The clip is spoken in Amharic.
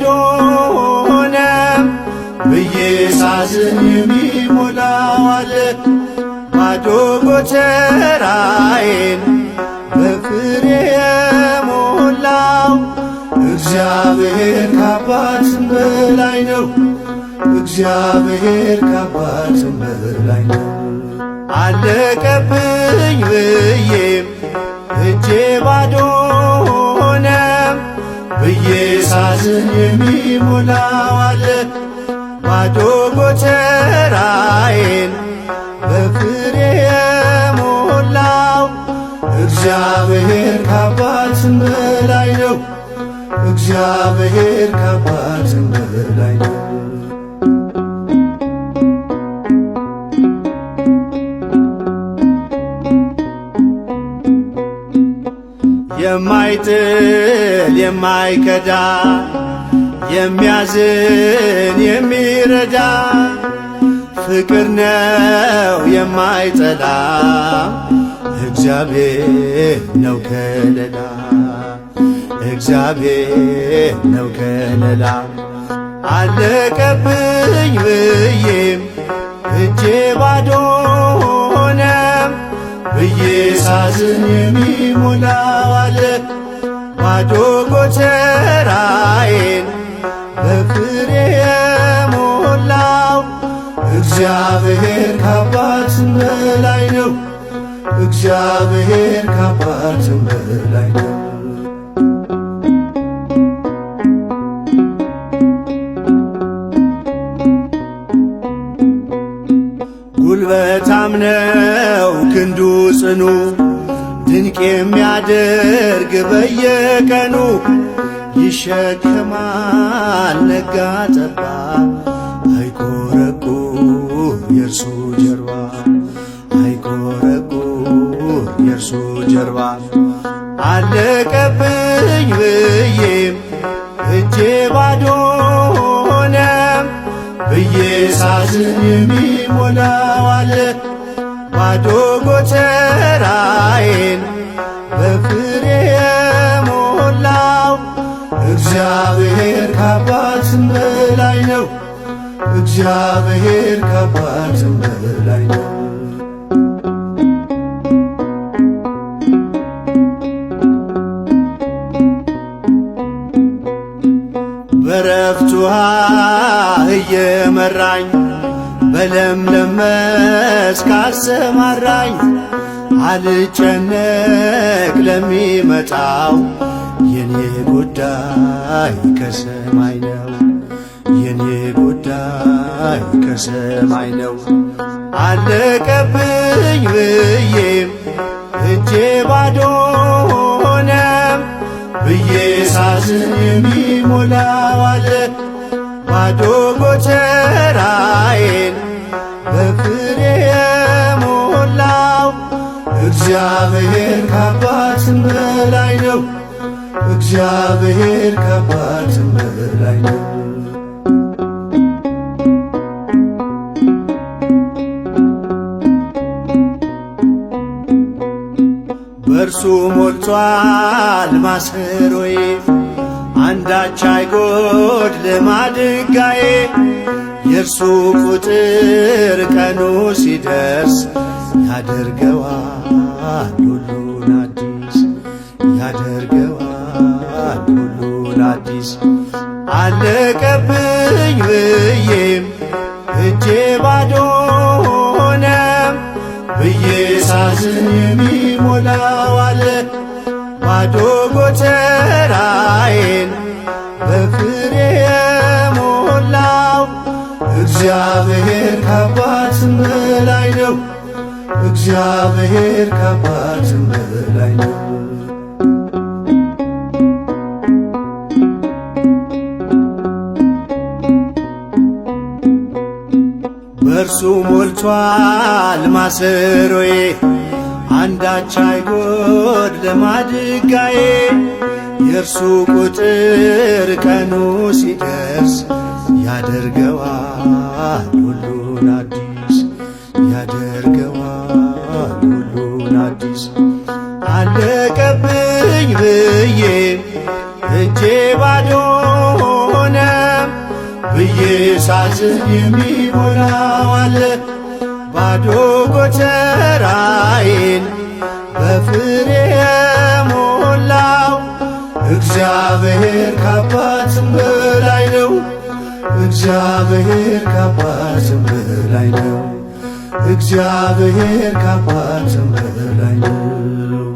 ባዶ ሆነ ብዬ ሳዝን የሚሞላው አለ። ባዶ ጎተራዬን በፍሬ የሞላው እግዚአብሔር ከአባትም በላይ ነው። እግዚአብሔር ከአባትም በላይ ነው። አለቀብኝ ብዬም እጄ ባዶ ሆነ ብዬ ሳዝን የሚሞላው አለ። ባዶ ጎተራዬን በፍሬ የሞላው እግዚአብሔር ከአባትም በላይ ነው። እግዚአብሔር ከአባትም በላይ ነው። የማይጥል የማይከዳ የሚያዝን የሚረዳ ፍቅር ነው የማይጠላ እግዚአብሔር ነው ከለላ። እግዚአብሔር ነው ከለላ። አለቀብኝ ብዬም እጄ ባዶ ሆነ ብዬ ሳዝን የሚሞላው አለ። ባዶ ጎተራዬን በፍሬ የሞላው እግዚአብሔር ከአባትም በላይ ነው። እግዚአብሔር ከአባትም በላይ ነው። ጉልበታም ነው ክንዱ ጽኑ ድንቅ የሚያደርግ በየቀኑ ይሸከማል ነጋ ጠባ አይቆረቁር የእርሱ ጀርባ አይቆረቁር የእርሱ ጀርባ። አለቀብኝ ብዬም እጄ ባዶ ሆነ ብዬ ሳዝን የሚሞላው አለ። ባዶ ጎተራዬን በፍሬ የሞላው እግዚአብሔር ከአባትም በላይ ነው። እግዚአብሔር ከአባትም በላይ ነው። በረፍት ውሃ እየመራኝ በለምለም መስክ አሰማራኝ። አልጨነቅ ለሚመጣው የኔ ጉዳይ ከሰማይ ነው። የኔ ጉዳይ ከሰማይ ነው። አለቀብኝ ብዬም እጄ ባዶ ሆነ ብዬ ሳዝን የሚሞላው አለ። ባዶ ጎተራዬን በፍሬ የሞላው እግዚአብሔር ከአባትም በላይ ነው። እግዚአብሔር ከአባትም በላይ ነው። በእርሱ ሞልቷል ማሰሮዬ አንዳች አይጎድልም ማድጋዬ። የእርሱ ቁጥር ቀኑ ሲደርስ ያደርገዋል ሁሉን አዲስ ያደርገዋል ሁሉን አዲስ። አለቀብኝ ብዬም እጄ ባዶ ሆነ ብዬ ሳዝን የሚሞላው አለ። ባዶ ጎተራዬን በፍሬ የሞላው እግዚአብሔር ከአባትም በላይ ነው። እግዚአብሔር ከአባትም በላይ ነው። በእርሱ ሞልቷል ማሰሮዬ አንዳች አይጎድልም ማድጋዬ። የእርሱ ቁጥር ቀኑ ሲደርስ ያደርገዋል ሁሉን አዲስ ያደርገዋል ሁሉን አዲስ። አለቀብኝ ብዬም እጄ ባዶ ሆነ ሳዝን የሚሞላው አለ ባዶ ጎተራዬን በፍሬ የሞላው እግዚአብሔር ከአባትም በላይ ነው። እግዚአብሔር ከአባትም በላይ ነው። እግዚአብሔር ከአባትም በላይ ነው።